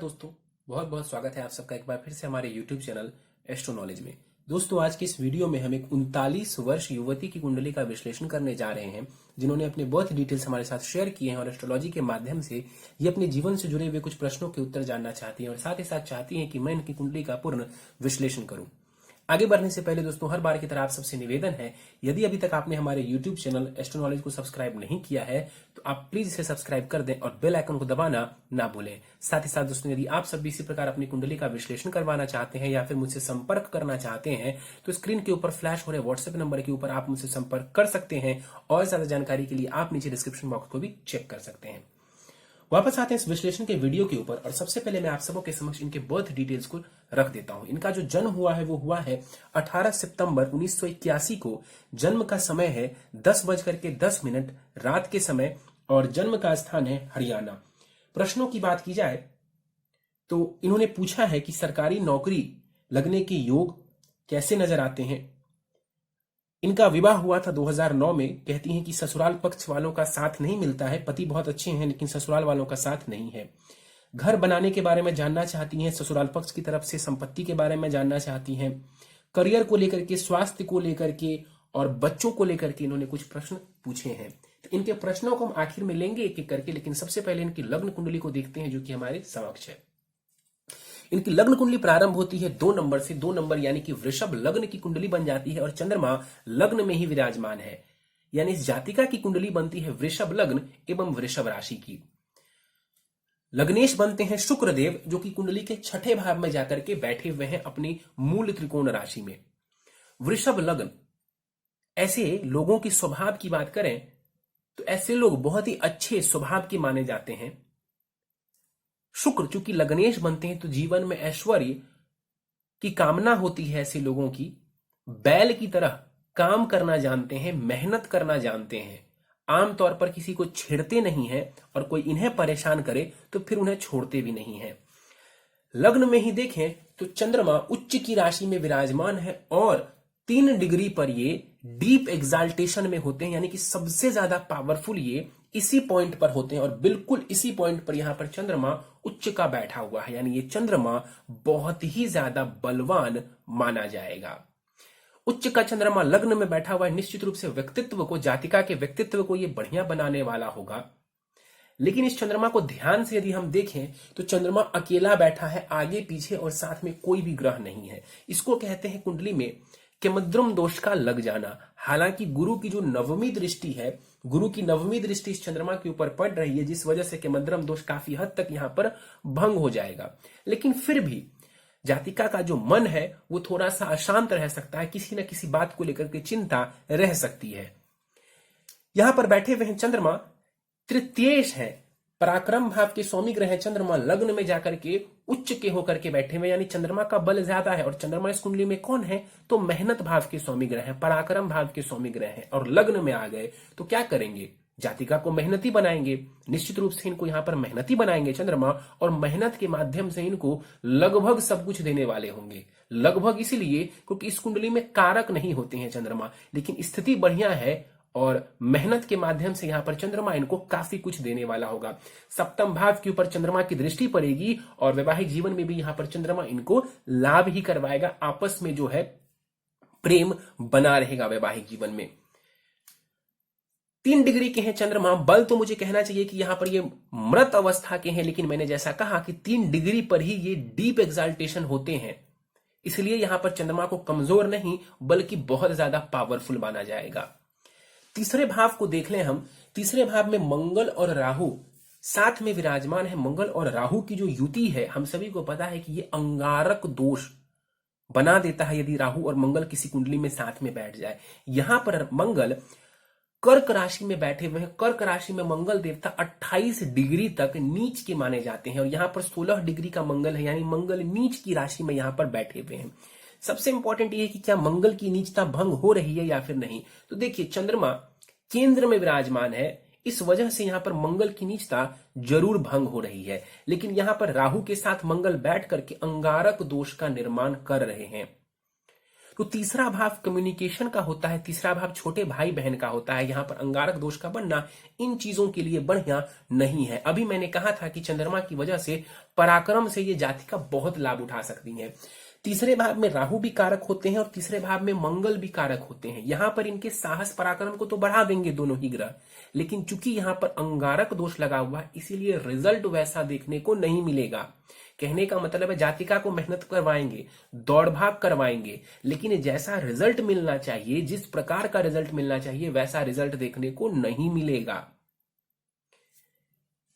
दोस्तों, बहुत बहुत स्वागत है आप सबका एक बार फिर से हमारे YouTube चैनल एस्ट्रो नॉलेज में। दोस्तों, आज की इस वीडियो में हम एक 39 वर्ष युवती की कुंडली का विश्लेषण करने जा रहे हैं, जिन्होंने अपने बर्थ डिटेल्स हमारे साथ शेयर किए हैं और एस्ट्रोलॉजी के माध्यम से ये अपने जीवन से जुड़े हुए कुछ प्रश्नों के उत्तर जानना चाहती हैं और साथ ही साथ चाहती हैं कि मैं इनकी कुंडली का पूर्ण विश्लेषण करूं। आगे बढ़ने से पहले दोस्तों, हर बार की तरह आप सबसे निवेदन है, यदि अभी तक आपने हमारे YouTube चैनल एस्ट्रो नॉलेज को सब्सक्राइब नहीं किया है तो आप प्लीज इसे सब्सक्राइब कर दें और बेल आइकन को दबाना ना भूलें। साथ ही साथ दोस्तों, यदि आप सब भी इसी प्रकार अपनी कुंडली का विश्लेषण करवाना चाहते हैं या फिर मुझसे संपर्क करना चाहते हैं तो स्क्रीन के ऊपर फ्लैश हो रहे व्हाट्सएप नंबर के ऊपर आप मुझसे संपर्क कर सकते हैं और ज्यादा जानकारी के लिए आप नीचे डिस्क्रिप्शन बॉक्स को भी चेक कर सकते हैं। वापस आते हैं इस विश्लेषण के वीडियो के ऊपर और सबसे पहले मैं आप सबों के समक्ष इनके बर्थ डिटेल्स को रख देता हूं। इनका जो जन्म हुआ है वो हुआ है 18 सितंबर 1981 को। जन्म का समय है 10:10 रात के समय और जन्म का स्थान है हरियाणा। प्रश्नों की बात की जाए तो इन्होंने पूछा है कि सरकारी नौकरी लगने के योग कैसे नजर आते हैं। इनका विवाह हुआ था 2009 में। कहती हैं कि ससुराल पक्ष वालों का साथ नहीं मिलता है, पति बहुत अच्छे हैं लेकिन ससुराल वालों का साथ नहीं है। घर बनाने के बारे में जानना चाहती हैं, ससुराल पक्ष की तरफ से संपत्ति के बारे में जानना चाहती हैं, करियर को लेकर के, स्वास्थ्य को लेकर के और बच्चों को लेकर के इन्होंने कुछ प्रश्न पूछे हैं। तो इनके प्रश्नों को हम आखिर में लेंगे एक एक करके, लेकिन सबसे पहले इनकी लग्न कुंडली को देखते हैं जो कि हमारे समक्ष है। इनकी लग्न कुंडली प्रारंभ होती है 2 नंबर से। 2 नंबर यानी कि वृषभ लग्न की कुंडली बन जाती है और चंद्रमा लग्न में ही विराजमान है, यानी इस जातिका की कुंडली बनती है वृषभ लग्न एवं वृषभ राशि की। लग्नेश बनते हैं शुक्रदेव, जो कि कुंडली के 6ठे भाव में जाकर के बैठे हुए हैं अपनी मूल त्रिकोण राशि में। वृषभ लग्न, ऐसे लोगों की स्वभाव की बात करें तो ऐसे लोग बहुत ही अच्छे स्वभाव के माने जाते हैं। शुक्र चूंकि लग्नेश बनते हैं तो जीवन में ऐश्वर्य की कामना होती है ऐसे लोगों की। बैल की तरह काम करना जानते हैं, मेहनत करना जानते हैं, आमतौर पर किसी को छेड़ते नहीं हैं और कोई इन्हें परेशान करे तो फिर उन्हें छोड़ते भी नहीं हैं। लग्न में ही देखें तो चंद्रमा उच्च की राशि में विराजमान है और 3 डिग्री पर ये डीप एग्जाल्टेशन में होते हैं, यानी कि सबसे ज्यादा पावरफुल ये इसी पॉइंट पर होते हैं और बिल्कुल इसी पॉइंट पर यहां पर चंद्रमा उच्च का बैठा हुआ है, यानी ये चंद्रमा बहुत ही ज्यादा बलवान माना जाएगा। उच्च का चंद्रमा लग्न में बैठा हुआ है, निश्चित रूप से व्यक्तित्व को, जातिका के व्यक्तित्व को ये बढ़िया बनाने वाला होगा। लेकिन इस चंद्रमा को ध्यान से यदि हम देखें तो चंद्रमा अकेला बैठा है, आगे पीछे और साथ में कोई भी ग्रह नहीं है। इसको कहते हैं कुंडली में केमद्रुम दोष का लग जाना। हालांकि गुरु की जो नवमी दृष्टि है, गुरु की नवमी दृष्टि इस चंद्रमा के ऊपर पड़ रही है, जिस वजह से केमद्रुम दोष काफी हद तक यहां पर भंग हो जाएगा। लेकिन फिर भी जातिका का जो मन है वो थोड़ा सा अशांत रह सकता है, किसी न किसी बात को लेकर के चिंता रह सकती है। यहां पर बैठे हुए हैं चंद्रमा तृतीयेश है, पराक्रम भाव के स्वामी ग्रह है। चंद्रमा लग्न में जाकर के उच्च के होकर के बैठे हुए, यानी चंद्रमा का बल ज्यादा है। और चंद्रमा इस कुंडली में कौन है तो मेहनत भाव के स्वामी ग्रह है, पराक्रम भाव के स्वामी ग्रह है। और लग्न में आ गए तो क्या करेंगे, जातिका को मेहनती बनाएंगे। निश्चित रूप से इनको यहां पर मेहनती बनाएंगे चंद्रमा, और मेहनत के माध्यम से इनको लगभग सब कुछ देने वाले होंगे। लगभग इसलिए क्योंकि इस कुंडली में कारक नहीं होते हैं चंद्रमा, लेकिन स्थिति बढ़िया है और मेहनत के माध्यम से यहां पर चंद्रमा इनको काफी कुछ देने वाला होगा। सप्तम भाव के ऊपर चंद्रमा की दृष्टि पड़ेगी और वैवाहिक जीवन में भी यहां पर चंद्रमा इनको लाभ ही करवाएगा। आपस में जो है प्रेम बना रहेगा वैवाहिक जीवन में। 3 डिग्री के हैं चंद्रमा। बल तो मुझे कहना चाहिए कि यहां पर ये मृत अवस्था के हैं, लेकिन मैंने जैसा कहा कि 3 डिग्री पर ही ये डीप एक्साल्टेशन होते हैं, इसलिए यहां पर चंद्रमा को कमजोर नहीं बल्कि बहुत ज्यादा पावरफुल माना जाएगा। तीसरे भाव को देख लें हम। तीसरे भाव में मंगल और राहु साथ में विराजमान है। मंगल और राहु की जो युति है, हम सभी को पता है कि ये अंगारक दोष बना देता है यदि राहु और मंगल किसी कुंडली में साथ में बैठ जाए। यहां पर मंगल कर्क राशि में बैठे हुए हैं। कर्क राशि में मंगल देवता 28 डिग्री तक नीच के माने जाते हैं और यहां पर 16 डिग्री का मंगल है, यानी मंगल नीच की राशि में यहां पर बैठे हुए हैं। सबसे इंपॉर्टेंट ये है कि क्या मंगल की नीचता भंग हो रही है या फिर नहीं। तो देखिए, चंद्रमा केंद्र में विराजमान है, इस वजह से यहां पर मंगल की नीचता जरूर भंग हो रही है। लेकिन यहां पर राहु के साथ मंगल बैठ करके अंगारक दोष का निर्माण कर रहे हैं। तो तीसरा भाव कम्युनिकेशन का होता है, तीसरा भाव छोटे भाई बहन का होता है। यहां पर अंगारक दोष का बनना इन चीजों के लिए बढ़िया नहीं है। अभी मैंने कहा था कि चंद्रमा की वजह से पराक्रम से ये जातिका बहुत लाभ उठा सकती है। तीसरे भाव में राहु भी कारक होते हैं और तीसरे भाव में मंगल भी कारक होते हैं। यहां पर इनके साहस पराक्रम को तो बढ़ा देंगे दोनों ही ग्रह, लेकिन चूंकि यहां पर अंगारक दोष लगा हुआ है इसीलिए रिजल्ट वैसा देखने को नहीं मिलेगा। कहने का मतलब है जातिका को मेहनत करवाएंगे, दौड़ भाग करवाएंगे, लेकिन जैसा रिजल्ट मिलना चाहिए, जिस प्रकार का रिजल्ट मिलना चाहिए वैसा रिजल्ट देखने को नहीं मिलेगा।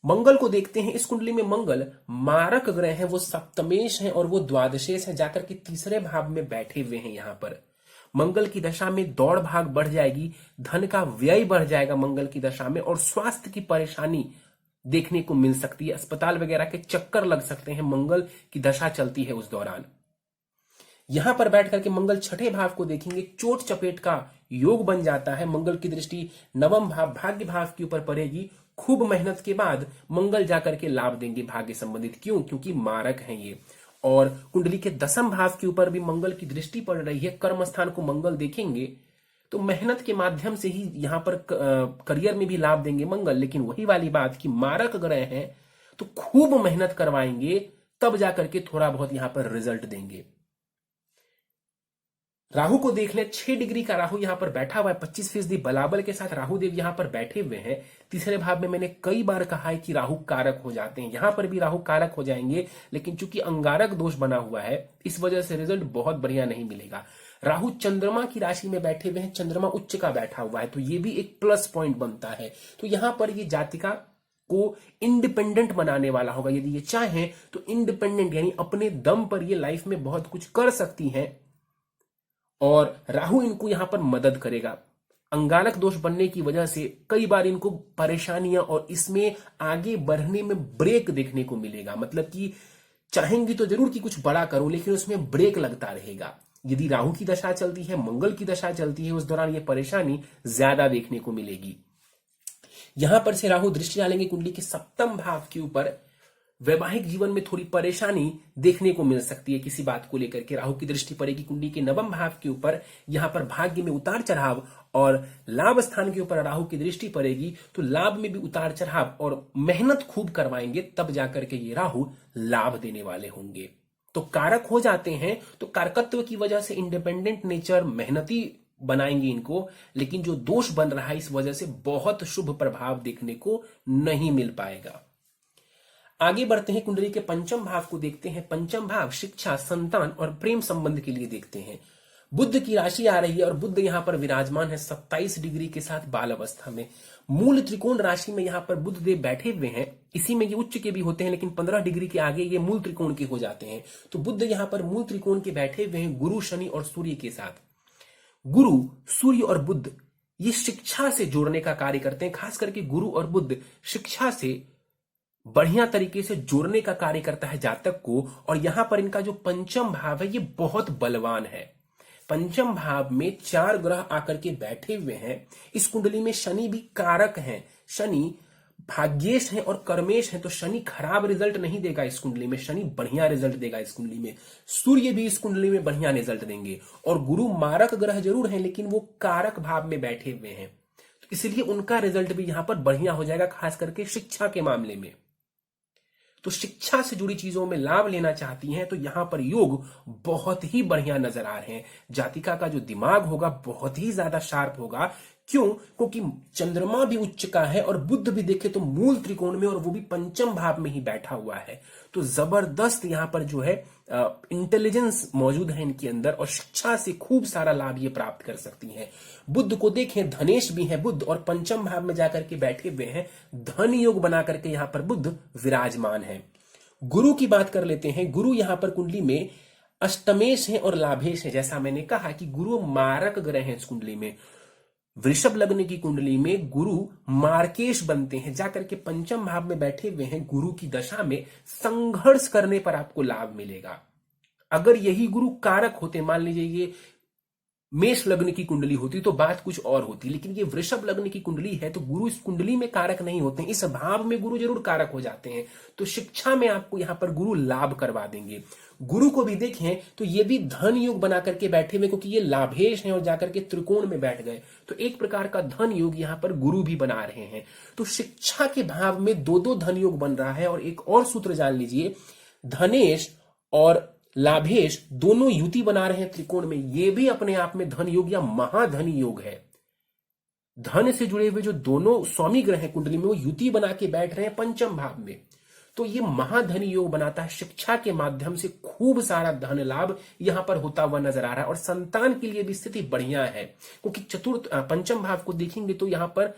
मंगल को देखते हैं। इस कुंडली में मंगल मारक ग्रह है, वो सप्तमेश है और वो द्वादशेश है, जाकर के तीसरे भाव में बैठे हुए हैं। यहां पर मंगल की दशा में दौड़ भाग बढ़ जाएगी, धन का व्यय बढ़ जाएगा मंगल की दशा में, और स्वास्थ्य की परेशानी देखने को मिल सकती है। अस्पताल वगैरह के चक्कर लग सकते हैं, मंगल की दशा चलती है उस दौरान। यहां पर बैठ करके मंगल छठे भाव को देखेंगे, चोट चपेट का योग बन जाता है। मंगल की दृष्टि नवम भाव भाग्य भाव के ऊपर पड़ेगी। खूब मेहनत के बाद मंगल जाकर के लाभ देंगे भाग्य संबंधित। क्यों? क्योंकि मारक हैं ये। और कुंडली के दसम भाव के ऊपर भी मंगल की दृष्टि पड़ रही है, कर्म स्थान को मंगल देखेंगे, तो मेहनत के माध्यम से ही यहां पर करियर में भी लाभ देंगे मंगल। लेकिन वही वाली बात कि मारक ग्रह हैं तो खूब मेहनत करवाएंगे, तब जाकर के थोड़ा बहुत यहां पर रिजल्ट देंगे। राहु को देख ले, 6 डिग्री का राहु यहां पर बैठा हुआ है, 25% बलाबल के साथ राहु देव यहां पर बैठे हुए हैं। तीसरे भाव में मैंने कई बार कहा है कि राहु कारक हो जाते हैं, यहां पर भी राहु कारक हो जाएंगे, लेकिन चूंकि अंगारक दोष बना हुआ है इस वजह से रिजल्ट बहुत बढ़िया नहीं मिलेगा। राहु चंद्रमा की राशि में बैठे हुए हैं, चंद्रमा उच्च का बैठा हुआ है, तो ये भी एक प्लस पॉइंट बनता है। तो यहां पर ये जातिका को इंडिपेंडेंट बनाने वाला होगा। यदि ये चाहें तो इंडिपेंडेंट यानी अपने दम पर ये लाइफ में बहुत कुछ कर सकती हैं, और राहु इनको यहां पर मदद करेगा। अंगारक दोष बनने की वजह से कई बार इनको परेशानियां और इसमें आगे बढ़ने में ब्रेक देखने को मिलेगा। मतलब कि चाहेंगी तो जरूर कि कुछ बड़ा करूं, लेकिन उसमें ब्रेक लगता रहेगा। यदि राहु की दशा चलती है, मंगल की दशा चलती है, उस दौरान ये परेशानी ज्यादा देखने को मिलेगी। यहां पर से राहु दृष्टि डालेंगे कुंडली के सप्तम भाव के ऊपर, वैवाहिक जीवन में थोड़ी परेशानी देखने को मिल सकती है किसी बात को लेकर के। राहु की दृष्टि पड़ेगी कुंडली के नवम भाव के ऊपर, यहां पर भाग्य में उतार चढ़ाव, और लाभ स्थान के ऊपर राहु की दृष्टि पड़ेगी तो लाभ में भी उतार चढ़ाव, और मेहनत खूब करवाएंगे तब जाकर के ये राहु लाभ देने वाले होंगे। तो कारक हो जाते हैं, तो कारकत्व की वजह से इंडिपेंडेंट नेचर, मेहनती बनाएंगे इनको, लेकिन जो दोष बन रहा है इस वजह से बहुत शुभ प्रभाव देखने को नहीं मिल पाएगा। आगे बढ़ते हैं, कुंडली के पंचम भाव को देखते हैं। पंचम भाव शिक्षा, संतान और प्रेम संबंध के लिए देखते हैं। बुध की राशि आ रही है और बुध यहां पर विराजमान है 27 डिग्री के साथ बाल अवस्था में। मूल त्रिकोण राशि में यहां पर बुध देव बैठे हुए हैं। इसी में ये उच्च के भी होते हैं, लेकिन 15 डिग्री के आगे ये मूल त्रिकोण के हो जाते हैं। तो बुध यहां पर मूल त्रिकोण के बैठे हुए हैं गुरु, शनि और सूर्य के साथ। गुरु, सूर्य और बुध ये शिक्षा से जोड़ने का कार्य करते हैं। खास करके गुरु और बुध शिक्षा से बढ़िया तरीके से जोड़ने का कार्य करता है जातक को। और यहां पर इनका जो पंचम भाव है ये बहुत बलवान है। पंचम भाव में 4 ग्रह आकर के बैठे हुए हैं। इस कुंडली में शनि भी कारक हैं, शनि भाग्येश हैं और कर्मेश हैं, तो शनि खराब रिजल्ट नहीं देगा इस कुंडली में, शनि बढ़िया रिजल्ट देगा इस कुंडली में। सूर्य भी इस कुंडली में बढ़िया रिजल्ट देंगे, और गुरु मारक ग्रह जरूर हैं लेकिन वो कारक भाव में बैठे हुए हैं, तो इसलिए उनका रिजल्ट भी यहां पर बढ़िया हो जाएगा, खास करके शिक्षा के मामले में। तो शिक्षा से जुड़ी चीजों में लाभ लेना चाहती हैं तो यहां पर योग बहुत ही बढ़िया नजर आ रहे हैं। जातिका का जो दिमाग होगा बहुत ही ज्यादा शार्प होगा। क्यों? क्योंकि चंद्रमा भी उच्च का है और बुध भी देखे तो मूल त्रिकोण में, और वो भी पंचम भाव में ही बैठा हुआ है। तो जबरदस्त यहां पर जो है इंटेलिजेंस मौजूद है इनके अंदर, और शिक्षा से खूब सारा लाभ ये प्राप्त कर सकती हैं। बुध को देखें, धनेश भी है बुध, और पंचम भाव में जाकर के बैठे हुए हैं, धन योग बना करके यहां पर बुध विराजमान है। गुरु की बात कर लेते हैं। गुरु यहां पर कुंडली में अष्टमेश है और लाभेश है। जैसा मैंने कहा कि गुरु मारक ग्रह है इस कुंडली में। वृषभ लग्न की कुंडली में गुरु मार्केश बनते हैं, जाकर के पंचम भाव में बैठे हुए हैं। गुरु की दशा में संघर्ष करने पर आपको लाभ मिलेगा। अगर यही गुरु कारक होते, मान लीजिए ये मेष लग्न की कुंडली होती तो बात कुछ और होती, लेकिन ये वृषभ लग्न की कुंडली है तो गुरु इस कुंडली में कारक नहीं होते, इस भाव में गुरु जरूर कारक हो जाते हैं। तो शिक्षा में आपको यहां पर गुरु लाभ करवा देंगे। गुरु को भी देखें तो ये भी धन योग बना करके बैठे हुए, क्योंकि ये लाभेश हैं और जाकर के त्रिकोण में बैठ गए, तो एक प्रकार का धन योग यहां पर गुरु भी बना रहे हैं। तो शिक्षा के भाव में दो दो धन योग बन रहा है। और एक और सूत्र जान लीजिए, धनेश और लाभेश दोनों युति बना रहे हैं त्रिकोण में, ये भी अपने आप में धन योग या महाधनी योग है। धन से जुड़े हुए जो दोनों स्वामी ग्रह हैं कुंडली में, वो युति बना के बैठ रहे हैं पंचम भाव में, तो ये महाधनी योग बनाता है। शिक्षा के माध्यम से खूब सारा धन लाभ यहां पर होता हुआ नजर आ रहा है। और संतान के लिए भी स्थिति बढ़िया है, क्योंकि चतुर्थ पंचम भाव को देखेंगे तो यहां पर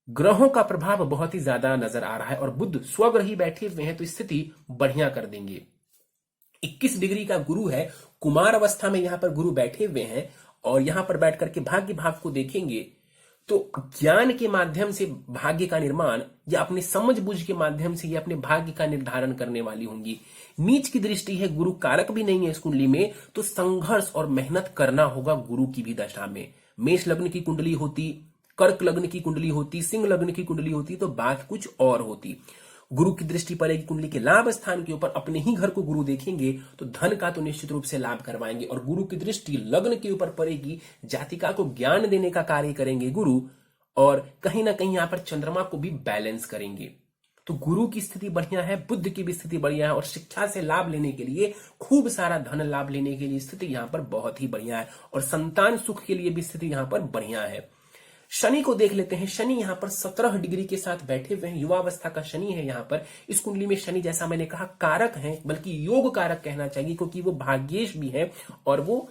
ग्रहों का प्रभाव बहुत ही ज्यादा नजर आ रहा है और बुध स्वग्रही बैठे हुए हैं, तो स्थिति बढ़िया कर देंगे। 21 डिग्री का गुरु है, कुमार अवस्था में यहां पर गुरु बैठे हुए हैं। और यहां पर बैठ करके भाग्य भाव को देखेंगे तो ज्ञान के माध्यम से भाग्य का निर्माण या अपनी समझ बूझ के माध्यम से ये अपने भाग्य का निर्धारण करने वाली होंगी। नीच की दृष्टि है, गुरु कारक भी नहीं है इस कुंडली में, तो संघर्ष और मेहनत करना होगा गुरु की भी दशा में। मेष लग्न की कुंडली होती, कर्क लग्न की कुंडली होती, सिंह लग्न की कुंडली होती तो बात कुछ और होती। गुरु की दृष्टि पड़ेगी कुंडली के लाभ स्थान के ऊपर, अपने ही घर को गुरु देखेंगे तो धन का तो निश्चित रूप से लाभ करवाएंगे। और गुरु की दृष्टि लग्न के ऊपर पड़ेगी, जातिका को ज्ञान देने का कार्य करेंगे गुरु, और कहीं ना कहीं यहां पर चंद्रमा को भी बैलेंस करेंगे। तो गुरु की स्थिति बढ़िया है, बुध की भी स्थिति बढ़िया है, और शिक्षा से लाभ लेने के लिए, खूब सारा धन लाभ लेने के लिए स्थिति यहां पर बहुत ही बढ़िया है। और संतान सुख के लिए भी स्थिति यहां पर बढ़िया है। शनि को देख लेते हैं। शनि यहां पर 17 डिग्री के साथ बैठे हुए हैं, युवावस्था का शनि है यहां पर। इस कुंडली में शनि, जैसा मैंने कहा, कारक हैं, बल्कि योग कारक कहना चाहिए, क्योंकि वो भाग्येश भी है और वो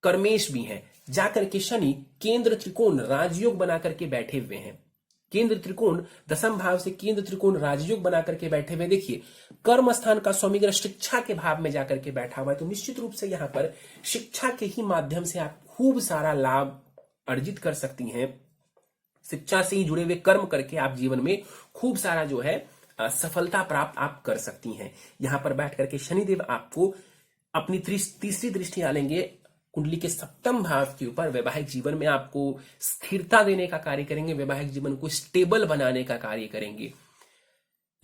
कर्मेश भी है। जाकर के शनि केंद्र त्रिकोण राजयोग बना करके बैठे हुए हैं। केंद्र त्रिकोण, दसम भाव से केंद्र त्रिकोण राजयोग बना करके बैठे हुए। देखिए, कर्म स्थान का स्वामी ग्रह शिक्षा के भाव में जाकर के बैठा हुआ है, तो निश्चित रूप से यहां पर शिक्षा के ही माध्यम से आप खूब सारा लाभ अर्जित कर सकती हैं। शिक्षा से ही जुड़े हुए कर्म करके आप जीवन में खूब सारा जो है सफलता प्राप्त आप कर सकती हैं। यहां पर बैठ करके शनिदेव आपको अपनी तीसरी दृष्टि डालेंगे कुंडली के सप्तम भाव के ऊपर। वैवाहिक जीवन में आपको स्थिरता देने का कार्य करेंगे, वैवाहिक जीवन को स्टेबल बनाने का कार्य करेंगे।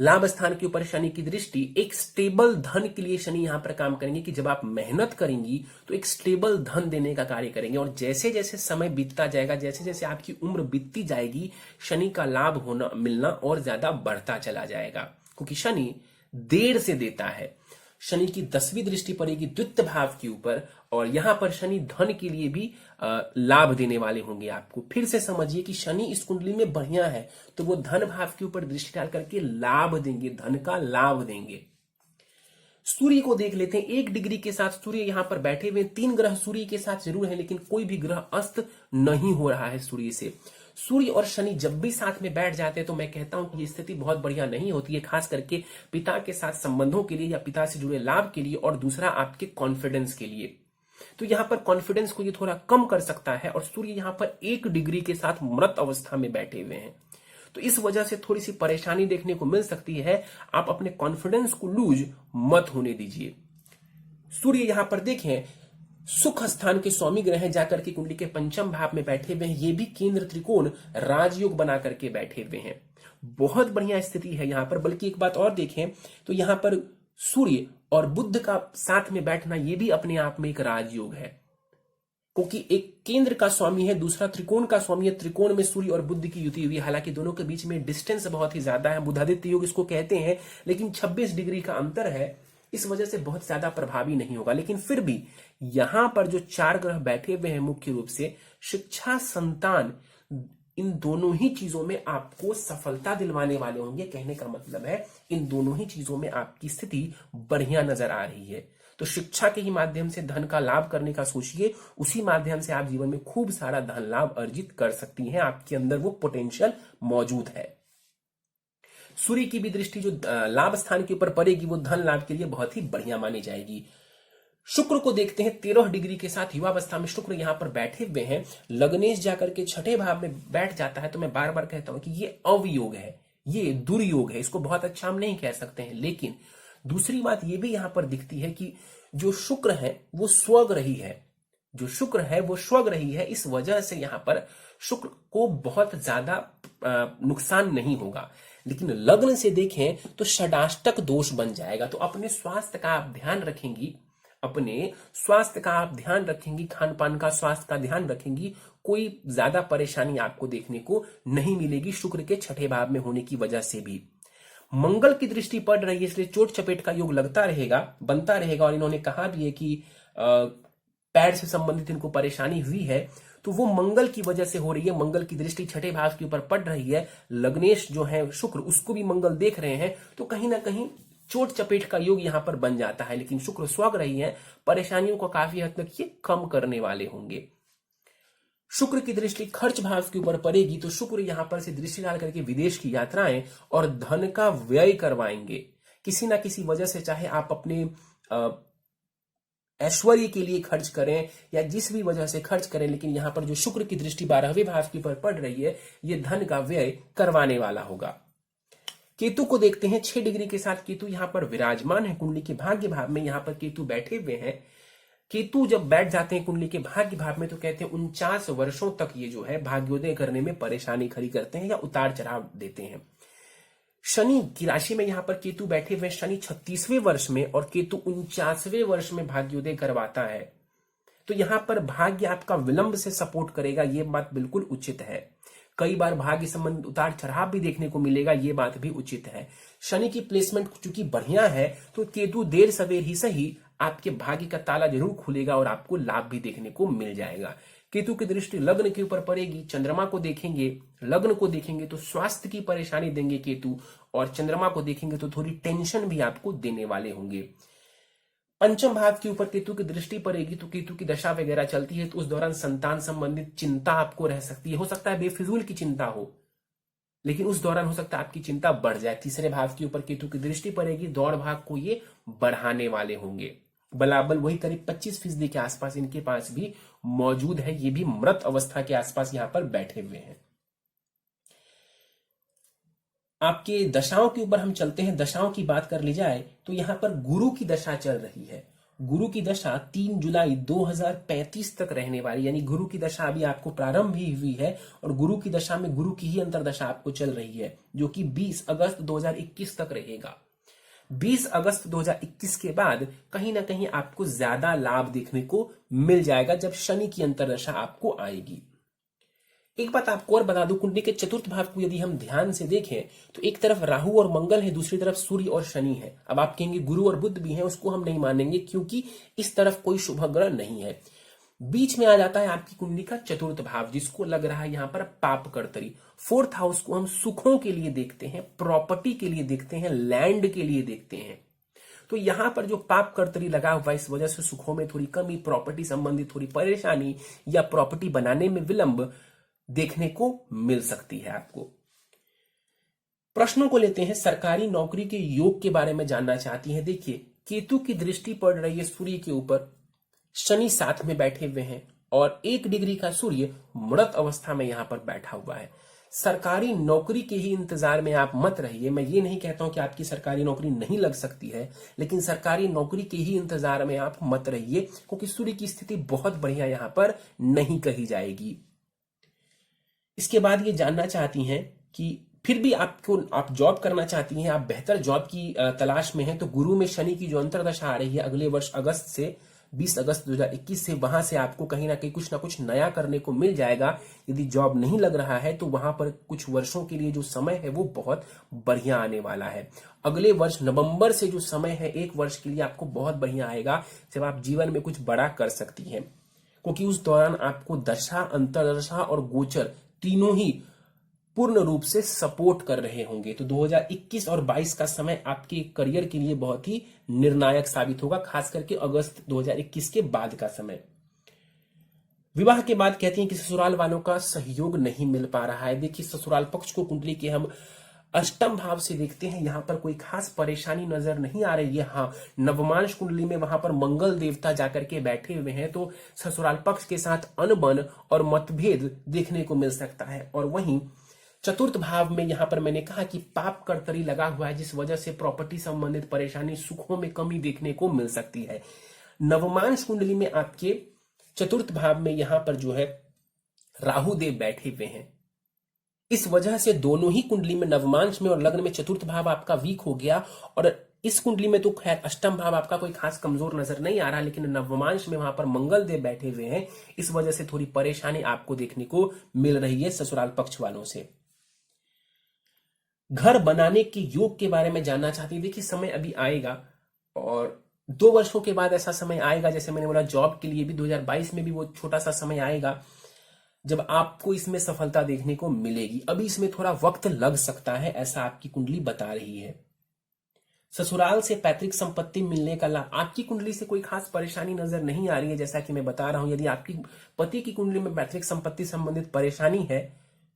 लाभ स्थान के ऊपर शनि की दृष्टि एक स्टेबल धन के लिए शनि यहां पर काम करेंगे, कि जब आप मेहनत करेंगी तो एक स्टेबल धन देने का कार्य करेंगे। और जैसे जैसे समय बीतता जाएगा, जैसे जैसे आपकी उम्र बीतती जाएगी, शनि का लाभ होना मिलना और ज्यादा बढ़ता चला जाएगा, क्योंकि शनि देर से देता है। शनि की 10वीं दृष्टि पड़ेगी द्वितीय भाव के ऊपर, और यहां पर शनि धन के लिए भी लाभ देने वाले होंगे आपको। फिर से समझिए कि शनि इस कुंडली में बढ़िया है, तो वो धन भाव के ऊपर दृष्टि डाल करके लाभ देंगे, धन का लाभ देंगे। सूर्य को देख लेते हैं। 1 डिग्री के साथ सूर्य यहां पर बैठे हुए। 3 ग्रह सूर्य के साथ जरूर है, लेकिन कोई भी ग्रह अस्त नहीं हो रहा है सूर्य से। सूर्य और शनि जब भी साथ में बैठ जाते हैं तो मैं कहता हूं कि ये स्थिति बहुत बढ़िया नहीं होती है, खास करके पिता के साथ संबंधों के लिए या पिता से जुड़े लाभ के लिए, और दूसरा आपके कॉन्फिडेंस के लिए। तो यहां पर कॉन्फिडेंस को ये थोड़ा कम कर सकता है। और सूर्य यहां पर 1 डिग्री के साथ मृत अवस्था में बैठे हुए हैं, तो इस वजह से थोड़ी सी परेशानी देखने को मिल सकती है। आप अपने कॉन्फिडेंस को लूज मत होने दीजिए। सूर्य यहां पर देखें, सुख स्थान के स्वामी ग्रह हैं, जाकर के कुंडली के पंचम भाव में बैठे हुए हैं। ये भी केंद्र त्रिकोण राजयोग बना करके बैठे हुए हैं। बहुत बढ़िया स्थिति है यहां पर। बल्कि एक बात और देखें तो यहां पर सूर्य और बुध का साथ में बैठना, ये भी अपने आप में एक राजयोग है, क्योंकि एक केंद्र का स्वामी है, दूसरा त्रिकोण का स्वामी है। त्रिकोण में सूर्य और बुध की युति हुई, हालांकि दोनों के बीच में डिस्टेंस बहुत ही ज्यादा है, बुधादित्य योग इसको कहते हैं, लेकिन 26 डिग्री का अंतर है, इस वजह से बहुत ज्यादा प्रभावी नहीं होगा। लेकिन फिर भी यहां पर जो 4 ग्रह बैठे हुए हैं, मुख्य रूप से शिक्षा, संतान, इन दोनों ही चीजों में आपको सफलता दिलवाने वाले होंगे। कहने का मतलब है इन दोनों ही चीजों में आपकी स्थिति बढ़िया नजर आ रही है। तो शिक्षा के ही माध्यम से धन का लाभ करने का सोचिए, उसी माध्यम से आप जीवन में खूब सारा धन लाभ अर्जित कर सकती हैं। आपके अंदर वो पोटेंशियल मौजूद है। सूर्य की भी दृष्टि जो लाभ स्थान के ऊपर पड़ेगी, वो धन लाभ के लिए बहुत ही बढ़िया मानी जाएगी। शुक्र को देखते हैं। 13 डिग्री के साथ युवावस्था में शुक्र यहां पर बैठे हुए हैं। लग्नेश जाकर के 6ठे भाव में बैठ जाता है, तो मैं बार बार कहता हूं कि ये अवयोग है, ये दुर्योग है, इसको बहुत अच्छा हम नहीं कह सकते हैं। लेकिन दूसरी बात ये भी यहां पर दिखती है कि जो शुक्र है वो स्वग्रही है, जो शुक्र है वो स्वग्रही है, इस वजह से यहां पर शुक्र को बहुत ज्यादा नुकसान नहीं होगा। लेकिन लग्न से देखें तो षडाष्टक दोष बन जाएगा। तो अपने स्वास्थ्य का आप ध्यान रखेंगी, अपने स्वास्थ्य का आप ध्यान रखेंगी, खान पान का, स्वास्थ्य का ध्यान रखेंगी, कोई ज्यादा परेशानी आपको देखने को नहीं मिलेगी शुक्र के छठे भाव में होने की वजह से भी। मंगल की दृष्टि पड़ रही है, इसलिए चोट चपेट का योग लगता रहेगा, बनता रहेगा। और इन्होंने कहा भी है कि पैर से संबंधित इनको परेशानी हुई है, तो वो मंगल की वजह से हो रही है। मंगल की दृष्टि छठे भाव के ऊपर पड़ रही है, लग्नेश जो है शुक्र, उसको भी मंगल देख रहे हैं, तो कहीं ना कहीं चोट चपेट का योग यहां पर बन जाता है। लेकिन शुक्र स्वग्रही है, परेशानियों को काफी हद तक ये कम करने वाले होंगे। शुक्र की दृष्टि खर्च भाव के ऊपर पड़ेगी, तो शुक्र यहां पर से दृष्टि डाल करके विदेश की यात्राएं और धन का व्यय करवाएंगे किसी ना किसी वजह से, चाहे आप अपने ऐश्वर्य के लिए खर्च करें या जिस भी वजह से खर्च करें, लेकिन यहां पर जो शुक्र की दृष्टि 12वें भाव के ऊपर पड़ रही है, ये धन का व्यय करवाने वाला होगा। केतु को देखते हैं, 6 डिग्री के साथ केतु यहां पर विराजमान है कुंडली के भाग्य भाव में। यहां पर केतु बैठे हुए हैं। केतु जब बैठ जाते हैं कुंडली के भाग्य भाव में, तो कहते हैं 49 वर्षों तक ये जो है भाग्योदय करने में परेशानी खड़ी करते हैं या उतार चढ़ाव देते हैं। शनि की राशि में यहां पर केतु बैठे हुए, शनि 36वें वर्ष में और केतु 49वें वर्ष में भाग्योदय करवाता है। तो यहां पर भाग्य आपका विलंब से सपोर्ट करेगा, ये बात बिल्कुल उचित है। कई बार भाग्य संबंधित उतार चढ़ाव भी देखने को मिलेगा, ये बात भी उचित है। शनि की प्लेसमेंट चूंकि बढ़िया है, तो केतु देर सवेर ही सही आपके भाग्य का ताला जरूर खुलेगा और आपको लाभ भी देखने को मिल जाएगा। केतु की दृष्टि लग्न के ऊपर पड़ेगी, चंद्रमा को देखेंगे, लग्न को देखेंगे तो स्वास्थ्य की परेशानी देंगे केतु, और चंद्रमा को देखेंगे तो थोड़ी टेंशन भी आपको देने वाले होंगे। पंचम भाव के ऊपर केतु की दृष्टि पड़ेगी, तो केतु की दशा वगैरह चलती है, तो उस दौरान संतान संबंधित चिंता आपको रह सकती है। हो सकता है बेफिजूल की चिंता हो, लेकिन उस दौरान हो सकता है आपकी चिंता बढ़ जाए। तीसरे भाव के ऊपर केतु की दृष्टि पड़ेगी, दौड़ भाग को ये बढ़ाने वाले होंगे। बलाबल वही करीब 25% के आसपास इनके पास भी मौजूद है, ये भी मृत अवस्था के आसपास यहां पर बैठे हुए हैं। आपके दशाओं के ऊपर हम चलते हैं। दशाओं की बात कर ली जाए तो यहां पर गुरु की दशा चल रही है। गुरु की दशा 3 जुलाई 2035 तक रहने वाली, यानी गुरु की दशा अभी आपको प्रारंभ ही हुई है और गुरु की दशा में गुरु की ही अंतरदशा आपको चल रही है, जो कि 20 अगस्त 2021 तक रहेगा। 20 अगस्त 2021 के बाद कहीं ना कहीं आपको ज्यादा लाभ देखने को मिल जाएगा जब शनि की अंतरदशा आपको आएगी। एक बात आपको और बता दूं, कुंडली के चतुर्थ भाव को यदि हम ध्यान से देखें तो एक तरफ राहु और मंगल है, दूसरी तरफ सूर्य और शनि है। अब आप कहेंगे गुरु और बुध भी हैं, उसको हम नहीं मानेंगे क्योंकि इस तरफ कोई शुभ ग्रह नहीं है। बीच में आ जाता है आपकी कुंडली का चतुर्थ भाव, जिसको लग रहा है यहां पर पाप कर्तरी। फोर्थ हाउस को हम सुखों के लिए देखते हैं, प्रॉपर्टी के लिए देखते हैं, लैंड के लिए देखते हैं। तो यहां पर जो पाप कर्तरी लगा हुआ, इस वजह से सुखों में थोड़ी कमी, प्रॉपर्टी संबंधित थोड़ी परेशानी या प्रॉपर्टी बनाने में विलंब देखने को मिल सकती है आपको। प्रश्नों को लेते हैं। सरकारी नौकरी के योग के बारे में जानना चाहती हैं। देखिए, केतु की दृष्टि पड़ रही है सूर्य के ऊपर, शनि साथ में बैठे हुए हैं और 1 डिग्री का सूर्य मृत अवस्था में यहां पर बैठा हुआ है। सरकारी नौकरी के ही इंतजार में आप मत रहिए। मैं ये नहीं कहता हूं कि आपकी सरकारी नौकरी नहीं लग सकती है, लेकिन सरकारी नौकरी के ही इंतजार में आप मत रहिए, क्योंकि सूर्य की स्थिति बहुत बढ़िया यहां पर नहीं कही जाएगी। इसके बाद ये जानना चाहती हैं कि फिर भी आप जॉब करना चाहती हैं, आप बेहतर जॉब की तलाश में हैं, तो गुरु में शनि की जो अंतरदशा आ रही है अगले वर्ष अगस्त से 20 अगस्त 2021 से, वहां से आपको कहीं ना कहीं कुछ ना कुछ नया करने को मिल जाएगा। यदि जॉब नहीं लग रहा है तो वहां पर कुछ वर्षों के लिए जो समय है वो बहुत बढ़िया आने वाला है। अगले वर्ष नवंबर से जो समय है 1 वर्ष के लिए आपको बहुत बढ़िया आएगा, जब आप जीवन में कुछ बड़ा कर सकती हैं, क्योंकि उस दौरान आपको दशा, अंतरदशा और गोचर तीनों ही पूर्ण रूप से सपोर्ट कर रहे होंगे। तो 2021 और 22 का समय आपके करियर के लिए बहुत ही निर्णायक साबित होगा, खास करके अगस्त 2021 के बाद का समय। विवाह के बाद कहती हैं कि ससुराल वालों का सहयोग नहीं मिल पा रहा है। देखिए, ससुराल पक्ष को कुंडली के हम अष्टम भाव से देखते हैं, यहां पर कोई खास परेशानी नजर नहीं आ रही है। हाँ, नवमांश कुंडली में वहां पर मंगल देवता जाकर के बैठे हुए हैं, तो ससुराल पक्ष के साथ अनबन और मतभेद देखने को मिल सकता है। और वहीं चतुर्थ भाव में यहां पर मैंने कहा कि पाप कर्तरी लगा हुआ है, जिस वजह से प्रॉपर्टी संबंधित परेशानी, सुखों में कमी देखने को मिल सकती है। नवमांश कुंडली में आपके चतुर्थ भाव में यहां पर जो है राहु देव बैठे हुए हैं। इस वजह से दोनों ही कुंडली में, नवमांश में और लग्न में, चतुर्थ भाव आपका वीक हो गया। और इस कुंडली में तो खैर अष्टम भाव आपका कोई खास कमजोर नजर नहीं आ रहा, लेकिन नवमांश में वहां पर मंगल देव बैठे हुए हैं। इस वजह से थोड़ी परेशानी आपको देखने को मिल रही है ससुराल पक्ष वालों से। घर बनाने के योग के बारे में जानना चाहती हैं। देखिए, समय अभी आएगा और 2 वर्षों के बाद ऐसा समय आएगा, जैसे मैंने बोला जॉब के लिए भी 2022 में भी वो छोटा सा समय आएगा जब आपको इसमें सफलता देखने को मिलेगी। अभी इसमें थोड़ा वक्त लग सकता है, ऐसा आपकी कुंडली बता रही है। ससुराल से पैतृक संपत्ति मिलने का लाभ, आपकी कुंडली से कोई खास परेशानी नजर नहीं आ रही है। जैसा कि मैं बता रहा हूं, यदि आपकी पति की कुंडली में पैतृक संपत्ति संबंधित परेशानी है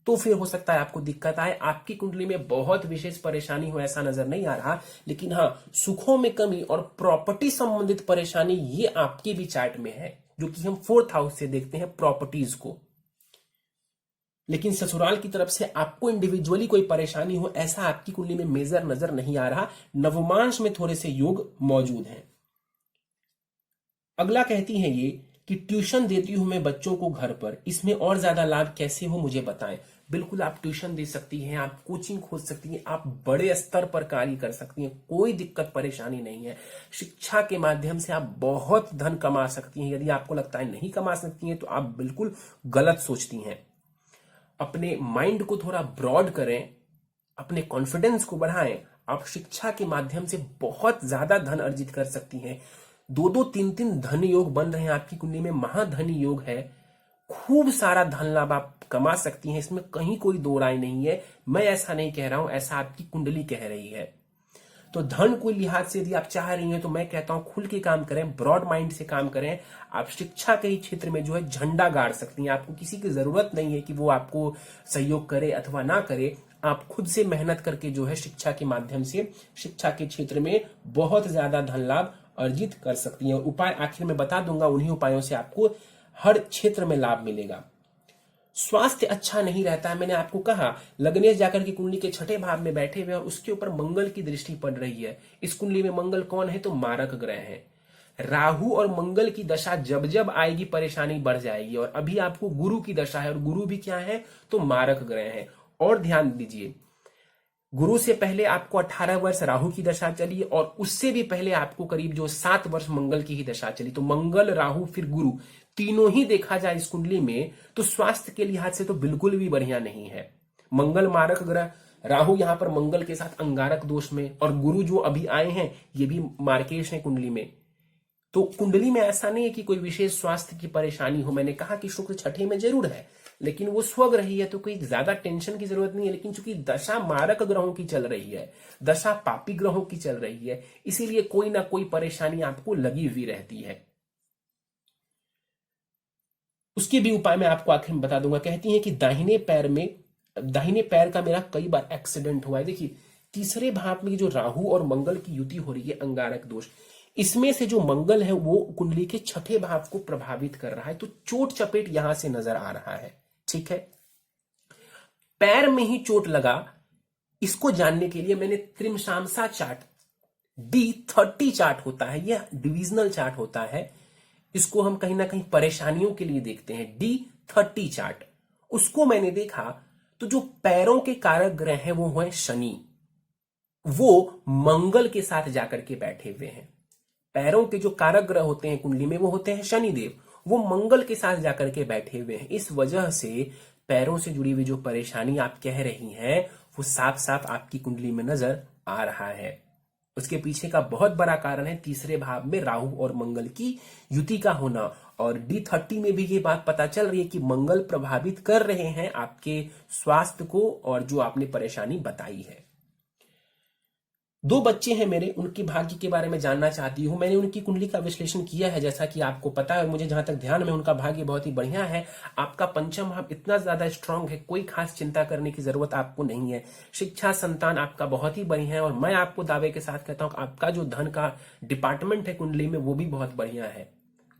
तो फिर हो सकता है आपको दिक्कत आए। आपकी कुंडली में बहुत विशेष परेशानी हो ऐसा नजर नहीं आ रहा, लेकिन हाँ, सुखों में कमी और प्रॉपर्टी संबंधित परेशानी ये आपके भी चार्ट में है, जो कि हम 4th हाउस से देखते हैं प्रॉपर्टीज को। लेकिन ससुराल की तरफ से आपको इंडिविजुअली कोई परेशानी हो ऐसा आपकी कुंडली में मेजर नजर नहीं आ रहा। नवमांश में थोड़े से योग मौजूद हैं। अगला कहती हैं ये कि ट्यूशन देती हूं मैं बच्चों को घर पर, इसमें और ज्यादा लाभ कैसे हो मुझे बताएं। बिल्कुल आप ट्यूशन दे सकती हैं, आप कोचिंग खोल सकती हैं, आप बड़े स्तर पर कार्य कर सकती हैं, कोई दिक्कत परेशानी नहीं है। शिक्षा के माध्यम से आप बहुत धन कमा सकती हैं। यदि आपको लगता है नहीं कमा सकती हैं तो आप बिल्कुल गलत सोचती हैं। अपने माइंड को थोड़ा ब्रॉड करें, अपने कॉन्फिडेंस को बढ़ाएं। आप शिक्षा के माध्यम से बहुत ज्यादा धन अर्जित कर सकती हैं। 2-2, 3-3 धन योग बन रहे हैं आपकी कुंडली में, महाधन योग है। खूब सारा धन लाभ आप कमा सकती हैं, इसमें कहीं कोई दो राय नहीं है। मैं ऐसा नहीं कह रहा हूं, ऐसा आपकी कुंडली कह रही है। तो धन को लिहाज से यदि आप चाह रही हैं तो मैं कहता हूं खुल के काम करें, ब्रॉड माइंड से काम करें। आप शिक्षा के ही क्षेत्र में जो है झंडा गाड़ सकती हैं। आपको किसी की जरूरत नहीं है कि वो आपको सहयोग करे अथवा ना करे। आप खुद से मेहनत करके जो है शिक्षा के माध्यम से शिक्षा के क्षेत्र में बहुत ज्यादा धन लाभ अर्जित कर सकती हैं। उपाय आखिर में बता दूंगा, उन्हीं उपायों से आपको हर क्षेत्र में लाभ मिलेगा। स्वास्थ्य अच्छा नहीं रहता है, मैंने आपको कहा लग्नेश जाकर की कुंडली के 6ठे भाव में बैठे हुए और उसके ऊपर मंगल की दृष्टि पड़ रही है। इस कुंडली में मंगल कौन है तो मारक ग्रह है। राहु और मंगल की दशा जब जब आएगी परेशानी बढ़ जाएगी। और अभी आपको गुरु की दशा है, और गुरु भी क्या है तो मारक ग्रह है। और ध्यान दीजिए, गुरु से पहले आपको 18 वर्ष राहु की दशा चली और उससे भी पहले आपको करीब जो 7 वर्ष मंगल की ही दशा चली। तो मंगल, राहु, फिर गुरु, तीनों ही देखा जाए इस कुंडली में तो स्वास्थ्य के लिहाज से तो बिल्कुल भी बढ़िया नहीं है। मंगल मारक ग्रह, राहु यहां पर मंगल के साथ अंगारक दोष में, और गुरु जो अभी आए हैं ये भी मार्केश है कुंडली में। तो कुंडली में ऐसा नहीं है कि कोई विशेष स्वास्थ्य की परेशानी हो। मैंने कहा कि शुक्र 6ठे में जरूर है, लेकिन वो स्वग्रही है तो कोई ज्यादा टेंशन की जरूरत नहीं है। लेकिन चूंकि दशा मारक ग्रहों की चल रही है, दशा पापी ग्रहों की चल रही है, इसीलिए कोई ना कोई परेशानी आपको लगी हुई रहती है। उसके भी उपाय मैं आपको आखिर में बता दूंगा। कहती है कि दाहिने पैर का मेरा कई बार एक्सीडेंट हुआ है। देखिए, तीसरे भाव में जो राहु और मंगल की युति हो रही है, अंगारक दोष, इसमें से जो मंगल है वो कुंडली के 6ठे भाव को प्रभावित कर रहा है। तो चोट चपेट यहां से नजर आ रहा है। ठीक है, पैर में ही चोट लगा, इसको जानने के लिए मैंने त्रिमशांसा चार्ट, D30 चार्ट होता है, यह डिविजनल चार्ट होता है। इसको हम कहीं ना कहीं परेशानियों के लिए देखते हैं, D30 चार्ट। उसको मैंने देखा तो जो पैरों के कारक ग्रह हैं वो है शनि, वो मंगल के साथ जाकर के बैठे हुए हैं। पैरों के जो कारक ग्रह होते हैं कुंडली में वो होते हैं शनिदेव, वो मंगल के साथ जाकर के बैठे हुए हैं। इस वजह से पैरों से जुड़ी हुई जो परेशानी आप कह रही हैं वो साफ साफ आपकी कुंडली में नजर आ रहा है। उसके पीछे का बहुत बड़ा कारण है तीसरे भाव में राहु और मंगल की युति का होना। और D30 में भी ये बात पता चल रही है कि मंगल प्रभावित कर रहे हैं आपके स्वास्थ्य को, और जो आपने परेशानी बताई है। 2 बच्चे हैं मेरे, उनके भाग्य के बारे में जानना चाहती हूं। मैंने उनकी कुंडली का विश्लेषण किया है, जैसा कि आपको पता है। मुझे जहां तक ध्यान में, उनका भाग्य बहुत ही बढ़िया है। आपका पंचम भाव इतना ज्यादा स्ट्रांग है, कोई खास चिंता करने की जरूरत आपको नहीं है। शिक्षा, संतान आपका बहुत ही बढ़िया है। और मैं आपको दावे के साथ कहता हूं आपका जो धन का डिपार्टमेंट है कुंडली में वो भी बहुत बढ़िया है।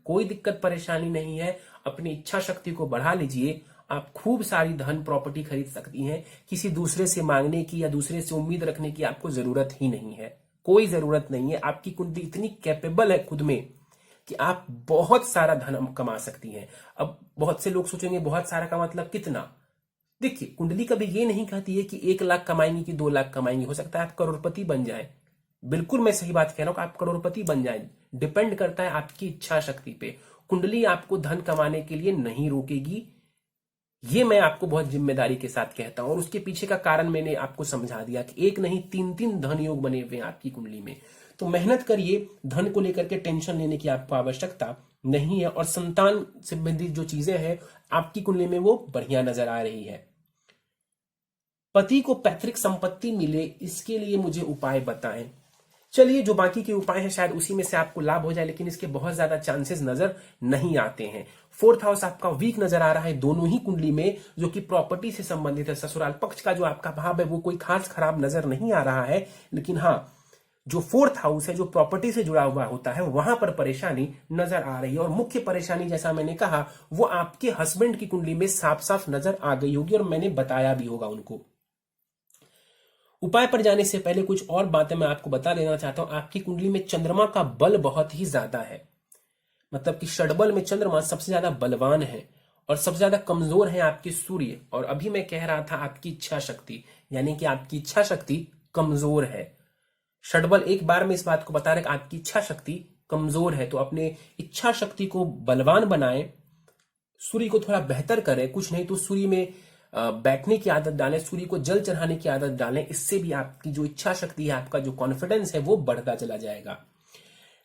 कोई दिक्कत परेशानी नहीं है। अपनी इच्छा शक्ति को बढ़ा लीजिए, आप खूब सारी धन प्रॉपर्टी खरीद सकती हैं। किसी दूसरे से मांगने की या दूसरे से उम्मीद रखने की आपको जरूरत ही नहीं है, कोई जरूरत नहीं है। आपकी कुंडली इतनी कैपेबल है खुद में कि आप बहुत सारा धन कमा सकती हैं। अब बहुत से लोग सोचेंगे बहुत सारा का मतलब कितना। देखिए, कुंडली कभी ये नहीं कहती है कि 1 लाख कमाएंगे कि 2 लाख कमाएंगे। हो सकता है आप करोड़पति बन जाए। बिल्कुल मैं सही बात कह रहा हूं कि आप करोड़पति बन जाए। डिपेंड करता है आपकी इच्छा शक्ति पे। कुंडली आपको धन कमाने के लिए नहीं रोकेगी, ये मैं आपको बहुत जिम्मेदारी के साथ कहता हूं। और उसके पीछे का कारण मैंने आपको समझा दिया कि एक नहीं 3-3 धन योग बने हुए हैं आपकी कुंडली में। तो मेहनत करिए, धन को लेकर के टेंशन लेने की आपको आवश्यकता नहीं है। और संतान संबंधित जो चीजें हैं आपकी कुंडली में वो बढ़िया नजर आ रही है। पति को पैतृक संपत्ति मिले, इसके लिए मुझे उपाय बताएं। चलिए, जो बाकी के उपाय हैं शायद उसी में से आपको लाभ हो जाए, लेकिन इसके बहुत ज्यादा चांसेस नजर नहीं आते हैं। 4th हाउस आपका वीक नजर आ रहा है दोनों ही कुंडली में, जो कि प्रॉपर्टी से संबंधित है। ससुराल पक्ष का जो आपका भाव है वो कोई खास खराब नजर नहीं आ रहा है, लेकिन हाँ, जो 4th हाउस है जो प्रॉपर्टी से जुड़ा हुआ होता है वहां पर परेशानी नजर आ रही है। और मुख्य परेशानी जैसा मैंने कहा वो आपके हस्बैंड की कुंडली में साफ साफ नजर आ गई होगी और मैंने बताया भी होगा उनको। उपाय पर जाने से पहले कुछ और बातें मैं आपको बता देना चाहता हूं। आपकी कुंडली में चंद्रमा का बल बहुत ही ज्यादा है, मतलब कि षडबल में चंद्रमा सबसे ज्यादा बलवान है और सबसे ज्यादा कमजोर है आपके सूर्य। और अभी मैं कह रहा था आपकी इच्छा शक्ति, यानी कि आपकी इच्छा शक्ति कमजोर है। षडबल एक बार में इस बात को बता रहे कि आपकी इच्छा शक्ति कमजोर है। तो अपने इच्छा शक्ति को बलवान बनाएं, सूर्य को थोड़ा बेहतर करें। कुछ नहीं तो सूर्य में बैठने की आदत डालें, सूर्य को जल चढ़ाने की आदत डालें। इससे भी आपकी जो इच्छा शक्ति है, आपका जो कॉन्फिडेंस है वो बढ़ता चला जाएगा।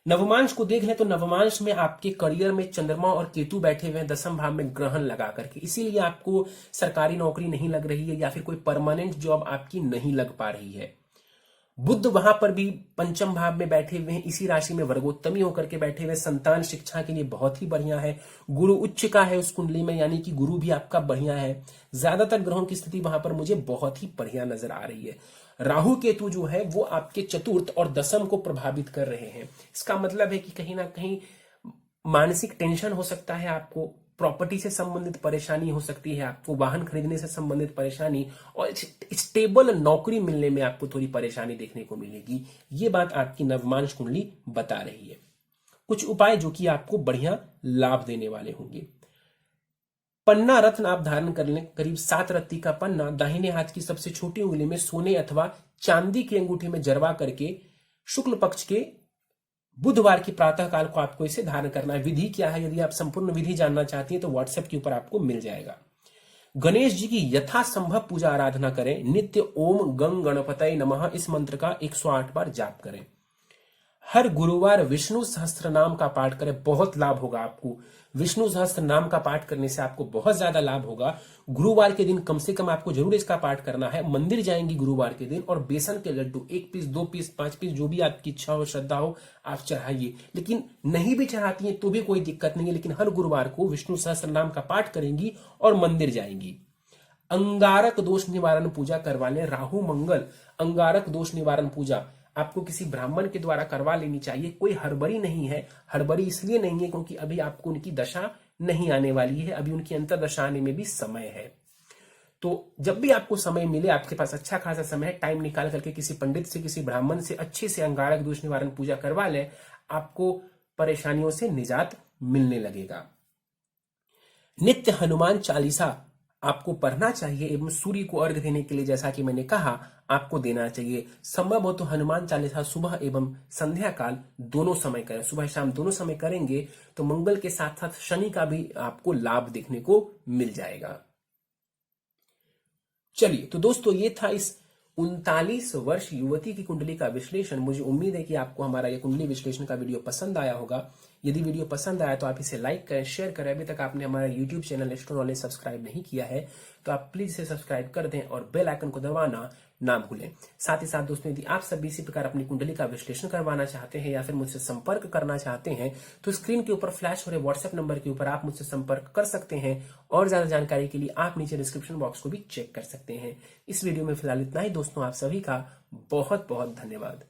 नवमांश को देख लें तो नवमांश में आपके करियर में चंद्रमा और केतु बैठे हुए हैं 10वें भाव में ग्रहण लगा करके। इसीलिए आपको सरकारी नौकरी नहीं लग रही है या फिर कोई परमानेंट जॉब आपकी नहीं लग पा रही है। बुध वहां पर भी 5वें भाव में बैठे हुए हैं, इसी राशि में वर्गोत्तमी होकर के बैठे हुए। संतान शिक्षा के लिए बहुत ही बढ़िया है। गुरु उच्च का है उस कुंडली में, यानी कि गुरु भी आपका बढ़िया है। ज्यादातर ग्रहों की स्थिति वहां पर मुझे बहुत ही बढ़िया नजर आ रही है। राहु केतु जो है वो आपके 4th और 10th को प्रभावित कर रहे हैं। इसका मतलब है कि कहीं ना कहीं मानसिक टेंशन हो सकता है आपको, प्रॉपर्टी से संबंधित परेशानी हो सकती है आपको, वाहन खरीदने से संबंधित परेशानी और स्टेबल नौकरी मिलने में आपको थोड़ी परेशानी देखने को मिलेगी। ये बात आपकी नवमांश कुंडली बता रही है। कुछ उपाय जो कि आपको बढ़िया लाभ देने वाले होंगे। पन्ना रत्न आप धारण कर लें, करीब 7 रत्ती का पन्ना दाहिने हाथ की सबसे छोटी उंगली में सोने अथवा चांदी की अंगूठी में जरवा करके शुक्ल पक्ष के बुधवार की प्रातः काल को आपको इसे धारण करना है। विधि क्या है, यदि आप संपूर्ण विधि जानना चाहती हैं तो व्हाट्सएप के ऊपर आपको मिल जाएगा। गणेश जी की यथासंभव पूजा आराधना करें। नित्य ओम गंग गणपतये नमः इस मंत्र का 108 बार जाप करें। हर गुरुवार विष्णु सहस्त्र नाम का पाठ करें, बहुत लाभ होगा आपको। विष्णु सहस्त्र नाम का पाठ करने से आपको बहुत ज्यादा लाभ होगा। गुरुवार के दिन कम से कम आपको जरूर इसका पाठ करना है। मंदिर जाएंगी गुरुवार के दिन और बेसन के लड्डू 1 पीस, 2 पीस, 5 पीस, जो भी आपकी इच्छा हो, श्रद्धा हो, आप चढ़ाइए। लेकिन नहीं भी चढ़ाती हैं तो भी कोई दिक्कत नहीं है, लेकिन हर गुरुवार को विष्णु सहस्त्र नाम का पाठ करेंगी और मंदिर जाएंगी। अंगारक दोष निवारण पूजा करवा लें। राहु मंगल अंगारक दोष निवारण पूजा आपको किसी ब्राह्मण के द्वारा करवा लेनी चाहिए। कोई हड़बड़ी नहीं है। हड़बड़ी इसलिए नहीं है क्योंकि अभी आपको उनकी दशा नहीं आने वाली है, अभी उनकी अंतर्दशा आने में भी समय है। तो जब भी आपको समय मिले, आपके पास अच्छा खासा समय है, टाइम निकाल करके किसी पंडित से, किसी ब्राह्मण से अच्छे से अंगारक दोष निवारण पूजा करवा लें, आपको परेशानियों से निजात मिलने लगेगा। नित्य हनुमान चालीसा आपको पढ़ना चाहिए एवं सूर्य को अर्घ्य देने के लिए, जैसा कि मैंने कहा, आपको देना चाहिए। संभव हो तो हनुमान चालीसा सुबह एवं संध्या काल दोनों समय करें। सुबह शाम दोनों समय करेंगे तो मंगल के साथ साथ शनि का भी आपको लाभ देखने को मिल जाएगा। चलिए, तो दोस्तों ये था इस 39 वर्ष युवती की कुंडली का विश्लेषण। मुझे उम्मीद है कि आपको हमारा यह कुंडली विश्लेषण का वीडियो पसंद आया होगा। यदि वीडियो पसंद आया तो आप इसे लाइक करें, शेयर करें। अभी तक आपने हमारा YouTube channel astro knowledge subscribe नहीं किया है तो आप प्लीज इसे सब्सक्राइब कर दें और बेल आइकन को दबाना ना भूलें। साथ ही साथ दोस्तों, यदि आप सब इसी प्रकार अपनी कुंडली का विश्लेषण करवाना चाहते हैं या फिर मुझसे संपर्क करना चाहते हैं तो स्क्रीन के ऊपर फ्लैश हो रहे व्हाट्सएप नंबर के ऊपर आप मुझसे संपर्क कर सकते हैं। और ज्यादा जानकारी के लिए आप नीचे डिस्क्रिप्शन बॉक्स को भी चेक कर सकते हैं। इस वीडियो में फिलहाल इतना ही दोस्तों। आप सभी का बहुत बहुत धन्यवाद।